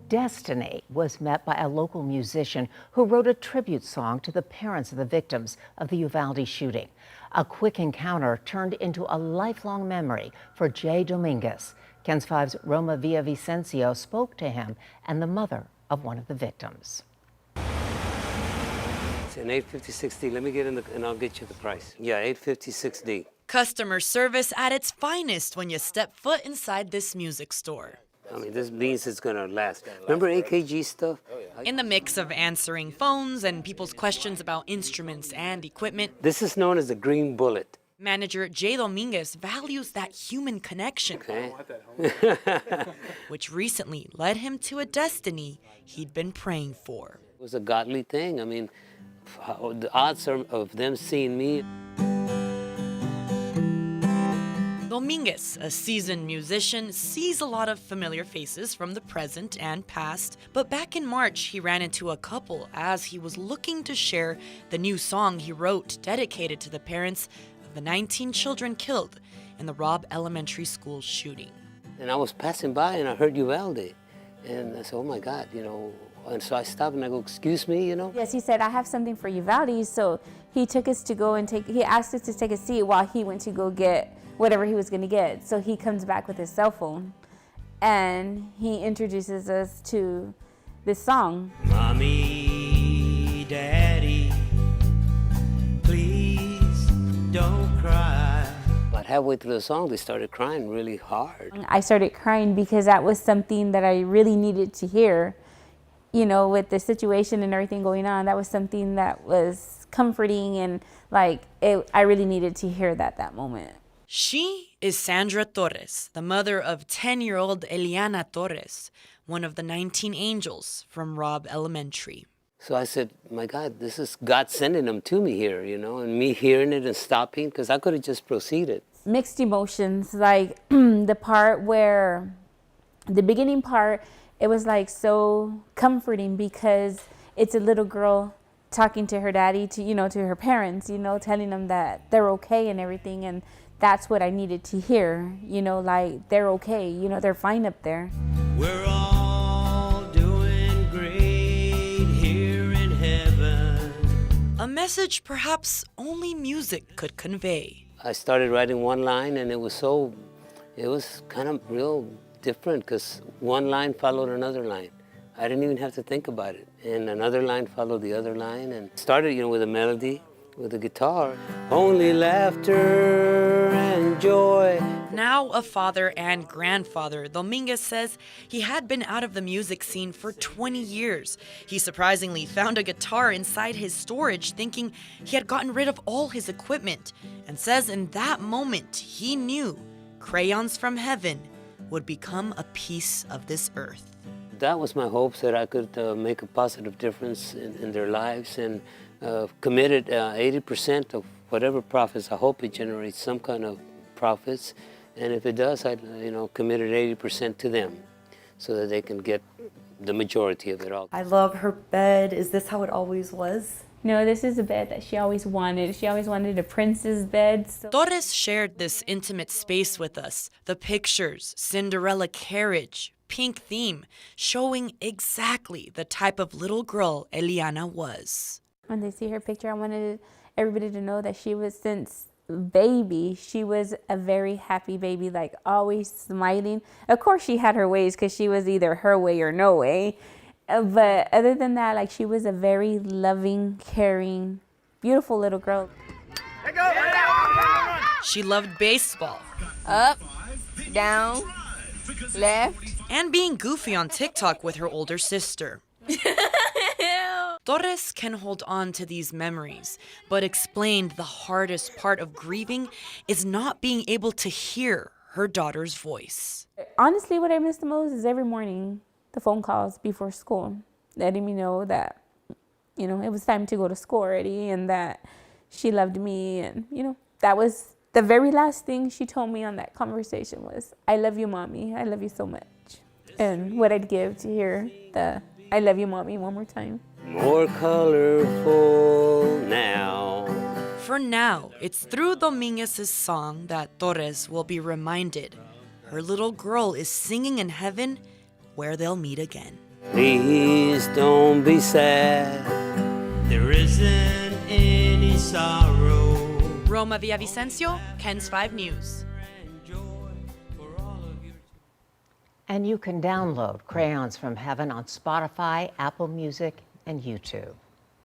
Destiny was met by a local musician who wrote a tribute song to the parents of the victims of the Uvalde shooting. A quick encounter turned into a lifelong memory for Jay Dominguez. KENS 5's Roma Villavicencio spoke to him and the mother of one of the victims. It's an 856D. Let me get in and I'll get you the price. Yeah, 856D. Customer service at its finest when you step foot inside this music store. I mean, this means it's gonna last. Remember AKG stuff? In the mix of answering phones and people's questions about instruments and equipment, This is known as the green bullet. manager Jay Dominguez values that human connection, Okay. which recently led him to a destiny he'd been praying for. It was a godly thing. I mean, the odds of them seeing me. Dominguez, a seasoned musician, sees a lot of familiar faces from the present and past, but back in March, he ran into a couple as he was looking to share the new song he wrote dedicated to the parents of the 19 children killed in the Robb Elementary School shooting. And I was passing by and I heard Uvalde. And I said, oh my God, you know. And so I stopped and I go, excuse me, you know? Yes, he said, I have something for Uvalde. So he took us to go and he asked us to take a seat while he went to go get whatever he was going to get. So he comes back with his cell phone and he introduces us to this song. Mommy, Daddy, please don't cry. About halfway through the song, they started crying really hard. I started crying because that was something that I really needed to hear. You know, with the situation and everything going on, that was something that was comforting and like I really needed to hear that moment. She is Sandra Torres, the mother of 10-year-old Eliana Torres, one of the 19 angels from Robb Elementary. So I said, my God, this is God sending them to me here, you know, and me hearing it and stopping, because I could have just proceeded. Mixed emotions, like the part where, the beginning part, it was like so comforting because it's a little girl talking to her daddy, to her parents, telling them that they're okay and everything. And that's what I needed to hear, like they're okay, they're fine up there. We're all doing great here in heaven. A message perhaps only music could convey. I started writing one line and it was kind of real different because one line followed another line. I didn't even have to think about it. And another line followed the other line and started, with a melody, with a guitar. Only laughter and joy. Now a father and grandfather, Dominguez says he had been out of the music scene for 20 years. He surprisingly found a guitar inside his storage thinking he had gotten rid of all his equipment and says in that moment he knew crayons from heaven would become a piece of this earth. That was my hopes, that I could make a positive difference in their lives, and committed 80% of whatever profits. I hope it generates some kind of profits, and if it does, I committed 80% to them so that they can get the majority of it all. I love her bed. Is this how it always was? No, this is a bed that she always wanted. She always wanted a princess bed. So. Torres shared this intimate space with us. The pictures, Cinderella carriage, pink theme, showing exactly the type of little girl Eliana was. When they see her picture, I wanted everybody to know that she was, since baby, she was a very happy baby, like always smiling. Of course, she had her ways because she was either her way or no way. But other than that, like she was a very loving, caring, beautiful little girl. She loved baseball. Up, down, left. And being goofy on TikTok with her older sister. Torres can hold on to these memories, but explained the hardest part of grieving is not being able to hear her daughter's voice. Honestly, what I miss the most is every morning, the phone calls before school, letting me know that, it was time to go to school already and that she loved me. And, that was the very last thing she told me on that conversation was, I love you, Mommy. I love you so much. And what I'd give to hear the I love you, Mommy, one more time. More colorful now. For now, it's through Dominguez's song that Torres will be reminded her little girl is singing in heaven where they'll meet again. Please don't be sad. There isn't any sorrow. Roma Villavicencio, KENS 5 News. And you can download Crayons from Heaven on Spotify, Apple Music, and YouTube.